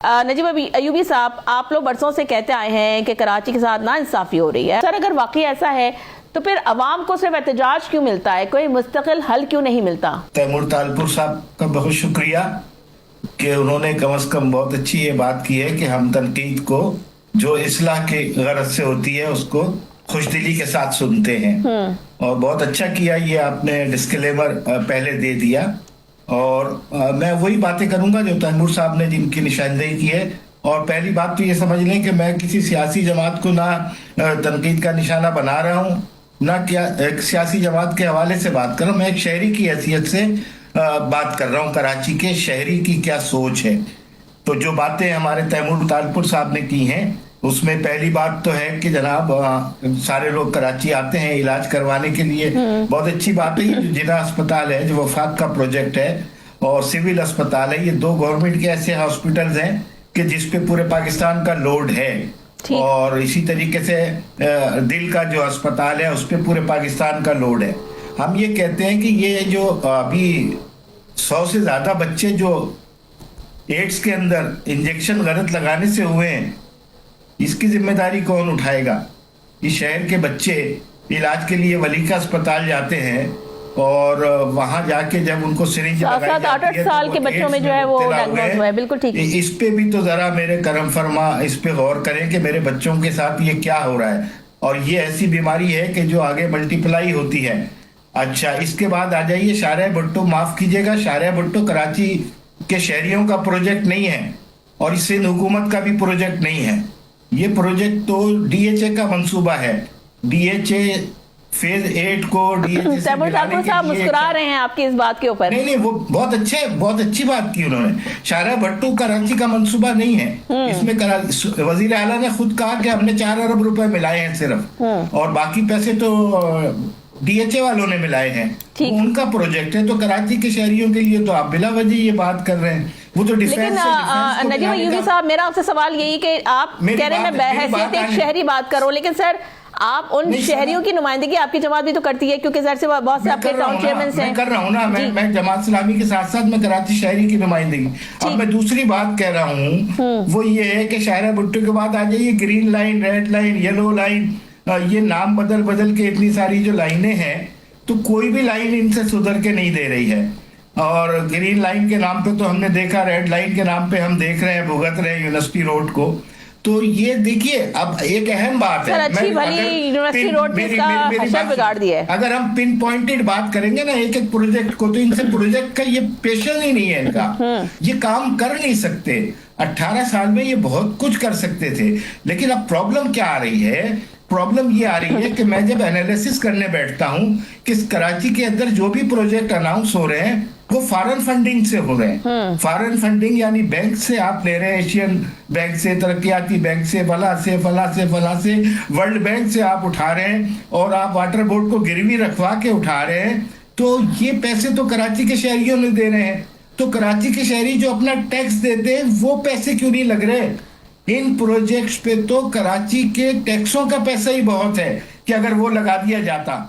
नजीब अयूबी साहब, आप लोग बरसों से कहते आए हैं कि कराची के साथ नाइंसाफी हो रही है। सर, अगर वाकई ऐसा है तो फिर अवाम को सिर्फ एहतजाज क्यों मिलता है, कोई मुस्तकिल हल क्यों नहीं मिलता? तैमूर तालपुर साहब का बहुत शुक्रिया कि उन्होंने कम से कम बहुत अच्छी ये बात की है कि हम तनकीद को जो इस्लाह के गरज से होती है उसको खुशदिली के साथ सुनते हैं। और बहुत अच्छा किया ये आपने डिस्क्लेमर पहले दे दिया। और मैं वही बातें करूंगा जो तैमूर साहब ने जिनकी निशानदेही की है। और पहली बात तो ये समझ लें कि मैं किसी सियासी जमात को ना तनकीद का निशाना बना रहा हूँ, ना क्या एक सियासी जमात के हवाले से बात कर रहा हूँ। मैं एक शहरी की हैसियत से बात कर रहा हूँ, कराची के शहरी की क्या सोच है। तो जो बातें हमारे तैमूर तालपुर साहब ने की हैं उसमें पहली बात तो है कि जनाब सारे लोग कराची आते हैं इलाज करवाने के लिए। बहुत अच्छी बात है। ये जो जिला अस्पताल है, जो वफाक का प्रोजेक्ट है, और सिविल अस्पताल है, ये दो गवर्नमेंट के ऐसे हॉस्पिटल्स हैं कि जिसपे पूरे पाकिस्तान का लोड है। और इसी तरीके से दिल का जो अस्पताल है उस पे पूरे पाकिस्तान का लोड है। हम ये कहते हैं कि ये जो अभी 100 से ज्यादा बच्चे जो एड्स के अंदर इंजेक्शन गलत लगाने से हुए हैं, इसकी जिम्मेदारी कौन उठाएगा? इस शहर के बच्चे इलाज के लिए वली का अस्पताल जाते हैं और वहां जाके जब उनको सिरिंज लगाई जाती है 8 साल के बच्चों में जो है वो डायग्नोज हुआ है। बिल्कुल ठीक। इस पे भी तो जरा मेरे करम फरमा इस पे गौर करें कि मेरे बच्चों के साथ ये क्या हो रहा है। और ये ऐसी बीमारी है कि जो आगे मल्टीप्लाई होती है। अच्छा, इसके बाद आ जाइए शारिया भुट्टो। माफ कीजिएगा, शारिया भुट्टो कराची के शहरियों का प्रोजेक्ट नहीं है और सिंध हुकूमत का भी प्रोजेक्ट नहीं है। ये प्रोजेक्ट तो डीएचए का मंसूबा है। डीएचए फेज 8 को डीएचए से मिलाने के साहब मुस्कुरा रहे हैं आपकी इस बात के ऊपर। नहीं, वो बहुत अच्छी बात की उन्होंने। शारिया भुट्टो कराची का मंसूबा नहीं है। इसमें वजीर आला ने खुद कहा कि हमने 4 अरब रुपए मिलाए हैं सिर्फ, और बाकी पैसे तो डीएचए वालों ने मिलाए हैं। तो उनका प्रोजेक्ट है। तो कराची के शहरियों के लिए तो आप बिला वजह ये बात कर रहे हैं। वो तो लेकिन नजीब अयूबी साहब, मेरा आपसे सवाल यही कि आप कह रहे हैं मैं बहैसियत एक शहरी बात करूं, लेकिन सर आप उन शहरियों की नुमाइंदगी आपकी जमात भी तो करती है, क्योंकि सर से बहुत से आपके टाउन चेयरमैन हैं। कर रहा हूँ ना, मैं जमात इस्लामी के साथ साथ मैं कराची शहरी की नुमाइंदगी। अब मैं दूसरी बात कह रहा हूँ, वो ये है कि शारिया भुट्टो के बाद आ जाइए green line, red line, yellow line, ये नाम बदल के इतनी सारी जो लाइनें हैं, तो कोई भी लाइन इनसे सुधर के नहीं दे रही है। और ग्रीन लाइन के नाम पे तो हमने देखा, रेड लाइन के नाम पे हम देख रहे हैं भुगत रहे हैं यूनिवर्सिटी रोड को। तो ये देखिए, अब एक अहम बात है, अच्छी भली यूनिवर्सिटी रोड बिगाड़ दिया है। अगर हम पिन पॉइंटेड बात करेंगे ना एक एक प्रोजेक्ट को, तो इनसे प्रोजेक्ट का ये पेशन ही नहीं है इनका। ये काम कर नहीं सकते। 18 साल में ये बहुत कुछ कर सकते थे। लेकिन अब प्रॉब्लम क्या आ रही है? प्रॉब्लम ये आ रही है कि मैं जब एनालिसिस करने बैठता हूं कि कराची के अंदर जो भी प्रोजेक्ट अनाउंस हो रहे हैं वो फॉरेन फंडिंग से हो रहे हैं। फॉरेन फंडिंग यानी बैंक से आप ले रहे हैं, एशियन बैंक से, तरक्याती बैंक से, फला से, वर्ल्ड बैंक से आप उठा रहे हैं, और आप वाटर बोर्ड को गिरवी रखवा के उठा रहे हैं। तो ये पैसे तो कराची के शहरियों ने दे रहे हैं। तो कराची के शहरी जो अपना टैक्स देते हैं वो पैसे क्यों नहीं लग रहे इन प्रोजेक्ट्स पे? तो कराची के टैक्सों का पैसा ही बहुत है कि अगर वो लगा दिया जाता